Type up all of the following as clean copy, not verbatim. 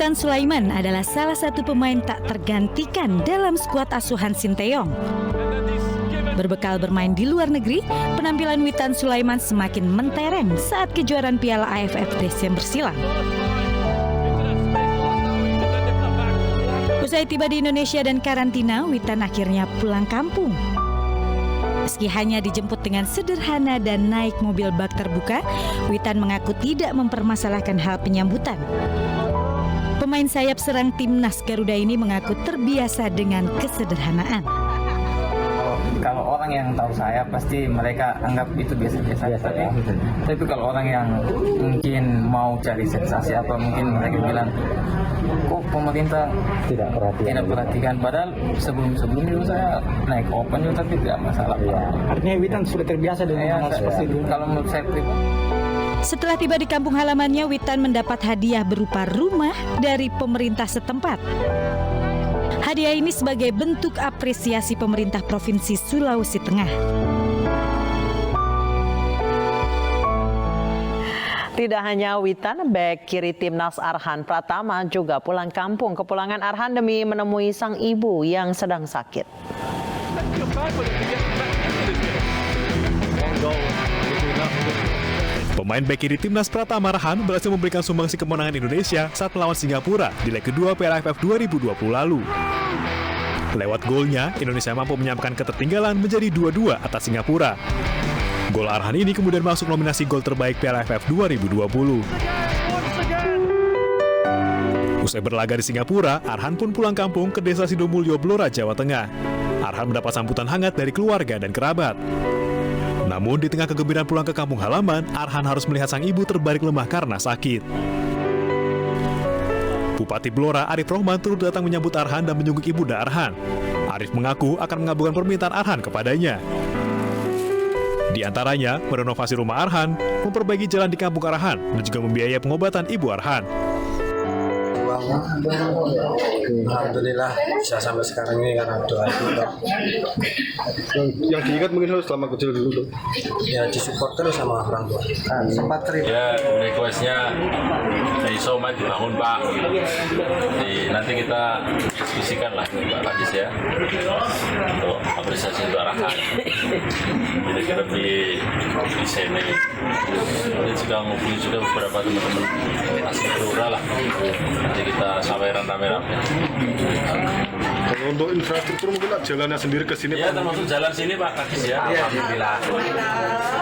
Witan Sulaiman adalah salah satu pemain tak tergantikan dalam skuad asuhan Sinteyong. Berbekal bermain di luar negeri, penampilan Witan Sulaiman semakin mentereng saat kejuaraan Piala AFF Desember silam. Usai tiba di Indonesia dan karantina, Witan akhirnya pulang kampung. Meski hanya dijemput dengan sederhana dan naik mobil bak terbuka, Witan mengaku tidak mempermasalahkan hal penyambutan. Pemain sayap serang timnas Garuda ini mengaku terbiasa dengan kesederhanaan. Kalau orang yang tahu saya pasti mereka anggap itu biasa-biasa saja. Tapi kalau orang yang mungkin mau cari sensasi apa mungkin mereka bilang, kok pemerintah tidak perhatikan. Padahal sebelum itu saya naik open juga tapi tidak masalah. Artinya Witan sudah terbiasa dengan seperti itu. Kalau menurut saya pribadi. Setelah tiba di kampung halamannya, Witan mendapat hadiah berupa rumah dari pemerintah setempat. Hadiah ini sebagai bentuk apresiasi pemerintah Provinsi Sulawesi Tengah. Tidak hanya Witan, bek kiri timnas Arhan Pratama juga pulang kampung. Kepulangan Arhan demi menemui sang ibu yang sedang sakit. Pemain bek kiri timnas Pratama Arhan berhasil memberikan sumbangsi kemenangan Indonesia saat melawan Singapura di leg kedua Piala AFF 2020 lalu. Lewat golnya, Indonesia mampu menyamakan ketertinggalan menjadi 2-2 atas Singapura. Gol Arhan ini kemudian masuk nominasi gol terbaik Piala AFF 2020. Usai berlaga di Singapura, Arhan pun pulang kampung ke Desa Sidomulyo, Blora, Jawa Tengah. Arhan mendapat sambutan hangat dari keluarga dan kerabat. Namun di tengah kegembiraan pulang ke kampung halaman, Arhan harus melihat sang ibu terbaring lemah karena sakit. Bupati Blora Arif Rohman turut datang menyambut Arhan dan menjenguk ibunda Arhan. Arif mengaku akan mengabulkan permintaan Arhan kepadanya. Di antaranya, merenovasi rumah Arhan, memperbaiki jalan di kampung Arhan, dan juga membiayai pengobatan ibu Arhan. Alhamdulillah bisa sampai sekarang ini karena doa itu. Yang diingat mungkin harus selama kecil dulu. Ya disupport terus sama orang tua. Sempat terima. Ya requestnya iso main dibangun Pak. Nanti kita diskusikan lah Pak Kadis ya untuk apresiasi untuk Arhan. Jadi kita di sini. Nanti juga ngobrol juga beberapa teman-teman asli Blora lah. Nanti kita sampai rame-rame. Kalau untuk infrastruktur mungkin jalannya sendiri ke sini. Ya termasuk jalan sini Pak Kadis ya. Alhamdulillah.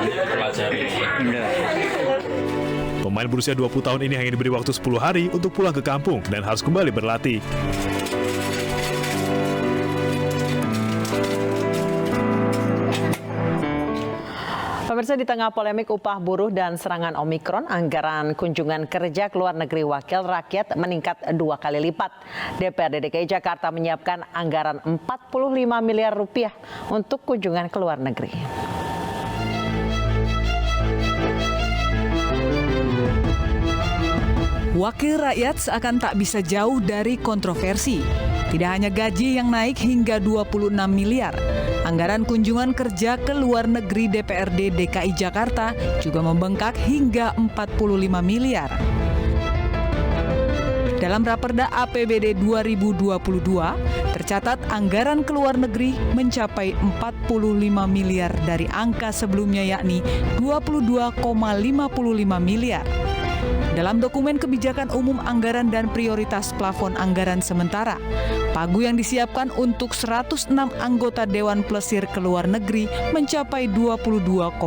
Pelajari. Pemain berusia 20 tahun ini hanya diberi waktu 10 hari untuk pulang ke kampung dan harus kembali berlatih. Pemirsa, di tengah polemik upah buruh dan serangan Omikron, anggaran kunjungan kerja ke luar negeri wakil rakyat meningkat 2 kali lipat. DPRD DKI Jakarta menyiapkan anggaran 45 miliar rupiah untuk kunjungan ke luar negeri. Wakil rakyat seakan tak bisa jauh dari kontroversi. Tidak hanya gaji yang naik hingga 26 miliar, anggaran kunjungan kerja ke luar negeri DPRD DKI Jakarta juga membengkak hingga 45 miliar. Dalam Raperda APBD 2022, tercatat anggaran ke luar negeri mencapai 45 miliar dari angka sebelumnya yakni 22,55 miliar. Dalam dokumen kebijakan umum anggaran dan prioritas plafon anggaran sementara, pagu yang disiapkan untuk 106 anggota Dewan Plesir ke luar negeri mencapai 22,55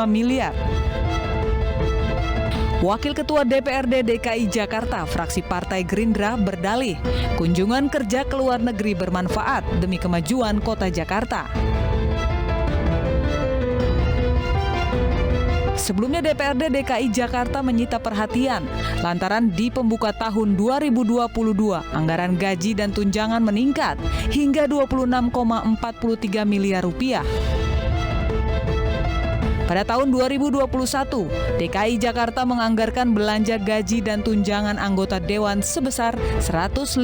miliar. Wakil Ketua DPRD DKI Jakarta, fraksi Partai Gerindra berdalih, kunjungan kerja ke luar negeri bermanfaat demi kemajuan Kota Jakarta. Sebelumnya DPRD DKI Jakarta menyita perhatian lantaran di pembuka tahun 2022 anggaran gaji dan tunjangan meningkat hingga 26,43 miliar rupiah. Pada tahun 2021, DKI Jakarta menganggarkan belanja gaji dan tunjangan anggota Dewan sebesar 150,9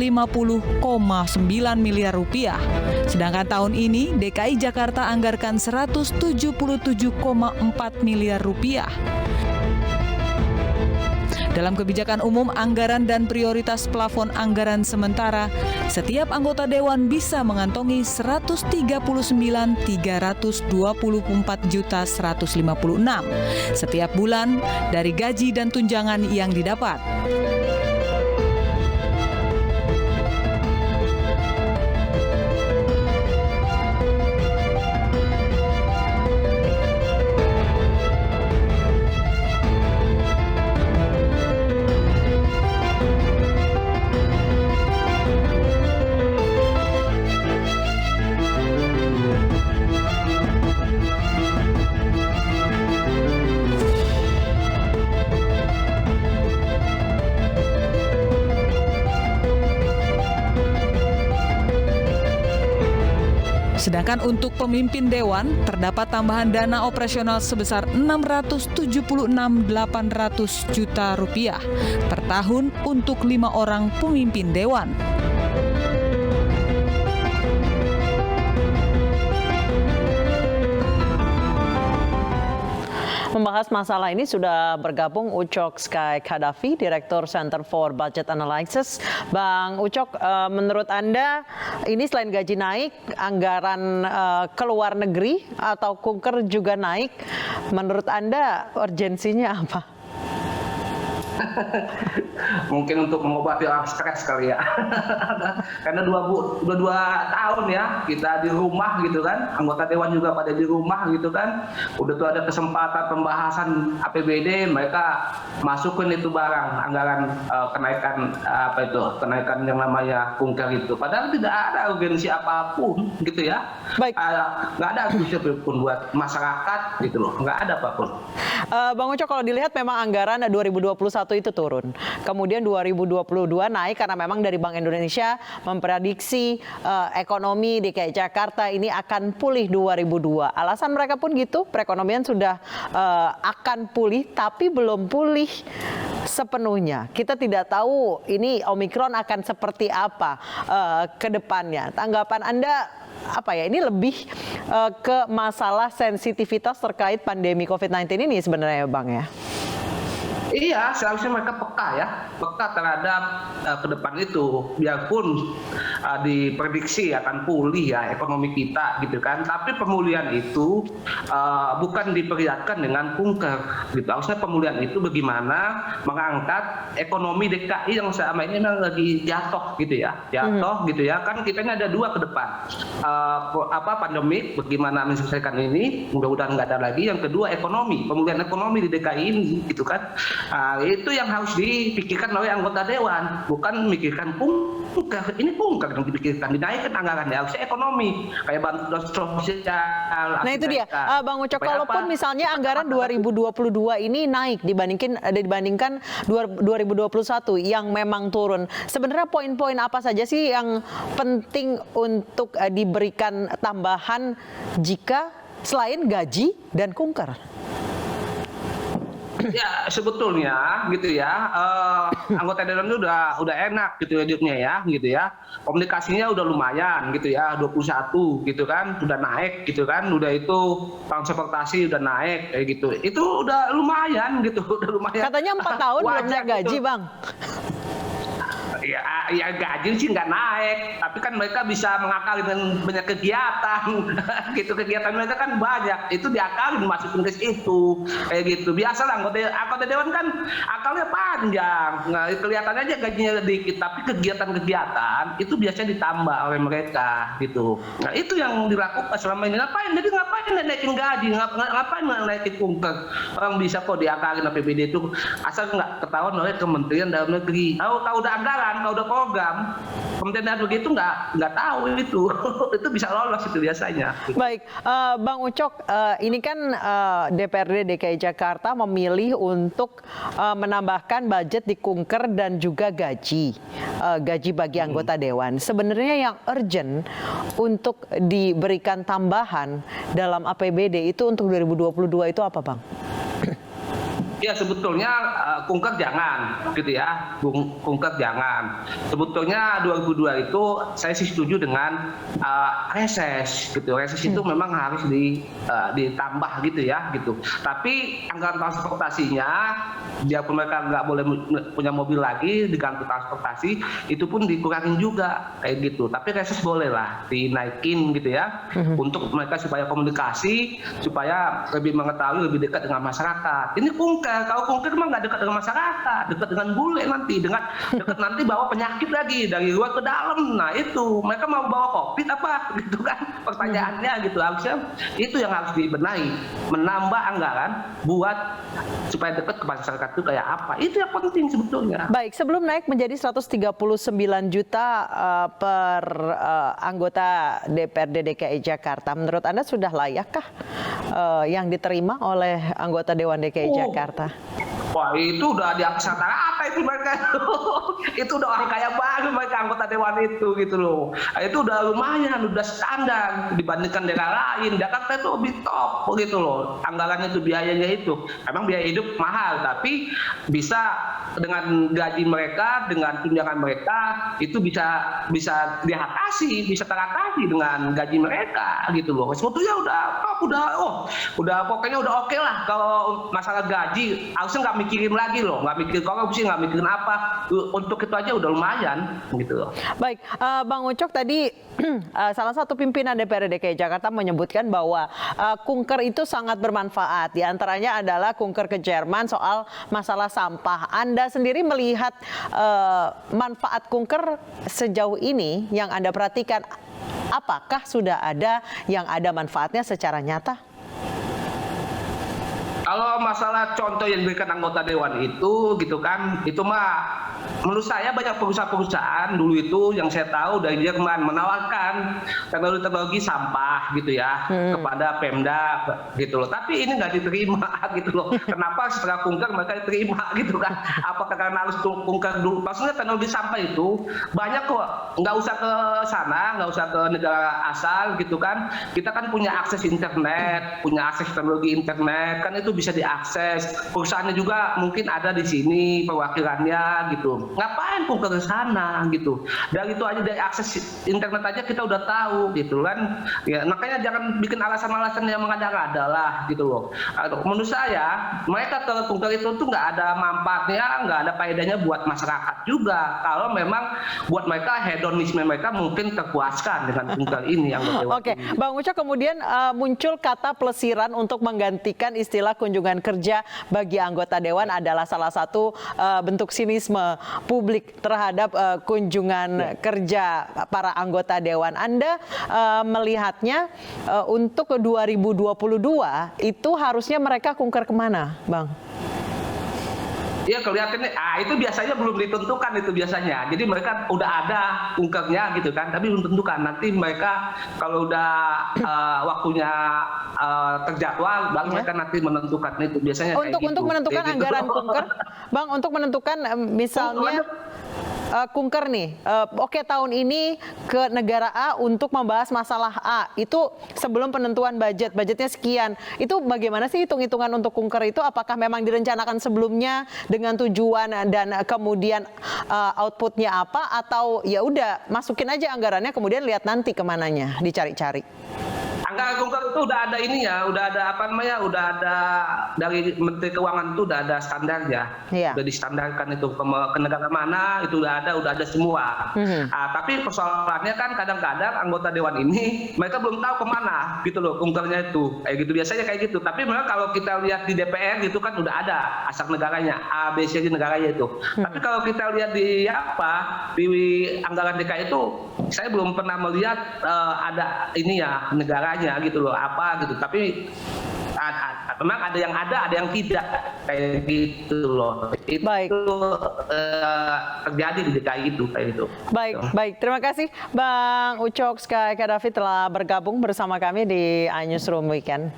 miliar rupiah. Sedangkan tahun ini, DKI Jakarta anggarkan 177,4 miliar rupiah. Dalam kebijakan umum anggaran dan prioritas plafon anggaran sementara, setiap anggota dewan bisa mengantongi 139.324.156 setiap bulan dari gaji dan tunjangan yang didapat. Sedangkan untuk pemimpin dewan terdapat tambahan dana operasional sebesar 676.800 juta rupiah per tahun untuk 5 orang pemimpin dewan. Membahas masalah ini sudah bergabung Ucok Sky Khadafi, Direktur Center for Budget Analysis. Bang Ucok, menurut Anda ini selain gaji naik, anggaran ke luar negeri atau kunker juga naik. Menurut Anda urgensinya apa? Mungkin untuk mengobati orang stres kali ya. Karena udah 2 tahun ya kita di rumah gitu kan, anggota dewan juga pada di rumah gitu kan. Udah tuh ada kesempatan pembahasan APBD, mereka masukin itu barang anggaran kenaikan yang namanya kunker itu. Padahal tidak ada urgensi apapun gitu ya. Baik. Nggak ada urgensi apapun buat masyarakat gitu loh, nggak ada apapun. Bang Ucok, kalau dilihat memang anggaran 2021 itu turun. Kemudian 2022 naik karena memang dari Bank Indonesia memprediksi ekonomi DKI Jakarta ini akan pulih 2002. Alasan mereka pun gitu, perekonomian sudah akan pulih tapi belum pulih sepenuhnya. Kita tidak tahu ini Omikron akan seperti apa ke depannya. Tanggapan Anda apa ya, ini lebih ke masalah sensitivitas terkait pandemi COVID-19 ini sebenarnya Bang ya? Iya, seharusnya mereka peka terhadap ke depan itu. Biarpun diprediksi akan pulih ya ekonomi kita gitu kan, tapi pemulihan itu bukan diperlihatkan dengan kunker gitu. Harusnya pemulihan itu bagaimana mengangkat ekonomi DKI yang selama ini memang lagi jatuh gitu ya. Gitu ya. Kan kita ini ada 2 ke depan. Pandemik, bagaimana menyelesaikan ini, mudah-mudahan nggak ada lagi. Yang kedua ekonomi, pemulihan ekonomi di DKI ini gitu kan. Itu yang harus dipikirkan oleh anggota dewan, bukan memikirkan kunker. Ini kunker yang dipikirkan, dinaikkan anggarannya, harusnya ekonomi kayak bantuan sosial. Nah itu dia, Bang Ucok, kalaupun misalnya anggaran 2022 ini naik dibandingkan 2021 yang memang turun, sebenarnya poin-poin apa saja sih yang penting untuk diberikan tambahan jika selain gaji dan kunker? Ya sebetulnya gitu ya, anggota dewan itu udah enak gitu hidupnya ya gitu ya, komunikasinya udah lumayan gitu ya, 21 gitu kan, udah naik gitu kan, udah itu transportasi udah naik kayak gitu, itu udah lumayan gitu, udah lumayan. Katanya 4 tahun belum naik gaji Bang. Ya gaji sih nggak naik, tapi kan mereka bisa mengakali dengan banyak kegiatan, gitu, kegiatan mereka kan banyak, itu diakalin masukin ke situ, kayak gitu. Biasalah anggota dewan kan akalnya panjang, nah, kelihatannya aja gajinya sedikit, tapi kegiatan-kegiatan itu biasanya ditambah oleh mereka, gitu. Nah itu yang dilakukan selama ini. Ngapain naikin gaji, ngapain naikin kunker? Orang bisa kok diakalin APBD itu, asal nggak ketahuan oleh Kementerian Dalam Negeri. Tahu udah anggaran, kalau udah program, Kementerian begitu nggak tahu itu bisa lolos itu biasanya. Baik, Bang Ucok, ini kan DPRD DKI Jakarta memilih untuk menambahkan budget di kunker dan juga gaji bagi anggota dewan. Sebenarnya yang urgent untuk diberikan tambahan dalam APBD itu untuk 2022 itu apa, Bang? Ya sebetulnya kunker jangan gitu ya, kunker jangan. Sebetulnya 2002 itu saya sih setuju dengan reses gitu. Reses itu memang harus ditambah gitu ya gitu. Tapi anggaran transportasinya, biarpun mereka nggak boleh punya mobil lagi diganti transportasi, itu pun dikurangin juga kayak gitu. Tapi reses boleh lah dinaikin gitu ya, untuk mereka supaya komunikasi, supaya lebih mengetahui, lebih dekat dengan masyarakat. Ini kalau kunker memang nggak dekat dengan masyarakat, dekat dengan bule nanti, dekat nanti bawa penyakit lagi dari luar ke dalam. Nah itu mereka mau bawa COVID apa gitu kan pertanyaannya gitu. Harusnya itu yang harus dibenahi, menambah anggaran buat supaya dekat ke masyarakat itu kayak apa. Itu yang penting sebetulnya. Baik, sebelum naik menjadi 139 juta per anggota DPRD DKI Jakarta, menurut Anda sudah layakkah yang diterima oleh anggota Dewan DKI Jakarta? Wah itu udah di atas rata-rata itu mereka. Itu udah orang kaya banget mereka anggota dewan itu gitu loh. Itu udah lumayan, udah standar dibandingkan daerah lain. Jakarta itu lebih top gitu loh. Anggarannya itu, biayanya itu. Emang biaya hidup mahal, tapi bisa dengan gaji mereka, dengan tunjangan mereka itu bisa diatasi, bisa teratasi dengan gaji mereka gitu loh. Sebetulnya udah pokoknya udah oke lah. Kalau masalah gaji harusnya nggak mikirin lagi loh, nggak mikir korupsi, nggak mikirin apa. Untuk itu aja udah lumayan gitu loh. Baik, Bang Ucok tadi salah satu pimpinan DPRD DKI Jakarta menyebutkan bahwa kunker itu sangat bermanfaat. Di antaranya adalah kunker ke Jerman soal masalah sampah. Anda sendiri melihat manfaat kunker sejauh ini yang Anda perhatikan, apakah sudah ada yang ada manfaatnya secara nyata? Kalau masalah contoh yang diberikan anggota dewan itu gitu kan, itu mah menurut saya banyak perusahaan-perusahaan dulu itu yang saya tahu dari Jerman menawarkan teknologi sampah gitu ya kepada Pemda gitu loh. Tapi ini nggak diterima gitu loh. Kenapa setelah kunker mereka diterima gitu kan? Apakah karena harus kunker dulu? Maksudnya teknologi sampah itu banyak kok. Nggak usah ke sana, nggak usah ke negara asal gitu kan. Kita kan punya akses internet, punya akses teknologi internet kan, itu bisa diakses. Perusahaannya juga mungkin ada di sini perwakilannya gitu. Ngapain kunker ke sana gitu? Dari itu aja, dari akses internet aja kita udah tahu gitu kan. Ya makanya jangan bikin alasan-alasan yang mengada-ngada lah gitu loh. Menurut saya mereka ke kunker itu tuh nggak ada manfaatnya, nggak ada faedahnya buat masyarakat juga. Kalau memang buat mereka hedonisme mereka mungkin terpuaskan dengan kunker ini yang Oke, Bang Ucok, kemudian muncul kata pelesiran untuk menggantikan istilah kunjungan kerja bagi anggota dewan adalah salah satu bentuk sinisme publik terhadap kunjungan kerja para anggota dewan. Anda melihatnya untuk 2022 itu harusnya mereka kunker kemana, Bang? Iya kelihatannya, itu biasanya belum ditentukan itu biasanya. Jadi mereka udah ada kunkernya gitu kan, tapi belum tentukan. Nanti mereka kalau udah waktunya terjadwal, baru mereka nanti menentukan itu. Biasanya untuk kayak gitu. Untuk menentukan kayak anggaran gitu. Kunker, Bang, untuk menentukan misalnya kunker nih, oke tahun ini ke negara A untuk membahas masalah A, itu sebelum penentuan budgetnya sekian, itu bagaimana sih hitung-hitungan untuk kunker itu? Apakah memang direncanakan sebelumnya dengan tujuan dan kemudian outputnya apa, atau ya udah masukin aja anggarannya kemudian lihat nanti kemananya, dicari-cari? Anggaran kunker itu udah ada ininya, udah ada apa namanya, udah ada dari Menteri Keuangan itu udah ada standarnya, udah distandarkan itu ke negara mana itu udah ada semua. Tapi persoalannya kan kadang-kadang anggota dewan ini mereka belum tahu kemana gitu loh kunkernya itu, kayak gitu biasanya kayak gitu. Tapi memang kalau kita lihat di DPR gitu kan udah ada asal negaranya, A, B, C, D negaranya itu. Tapi kalau kita lihat di anggaran DKI itu saya belum pernah melihat ada ini ya negaranya gitu loh, apa gitu. Tapi memang ada yang tidak kayak gitu loh. Itu terjadi di DKI itu kayak gitu. Baik. Terima kasih Bang Ucok Sky Kadafi telah bergabung bersama kami di iNewsroom Weekend.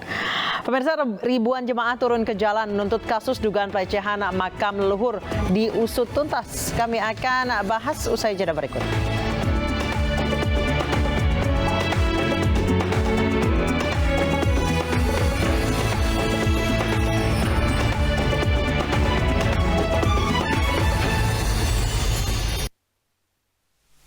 Pemirsa, ribuan jemaah turun ke jalan menuntut kasus dugaan pelecehan makam leluhur diusut tuntas. Kami akan bahas usai jeda berikut.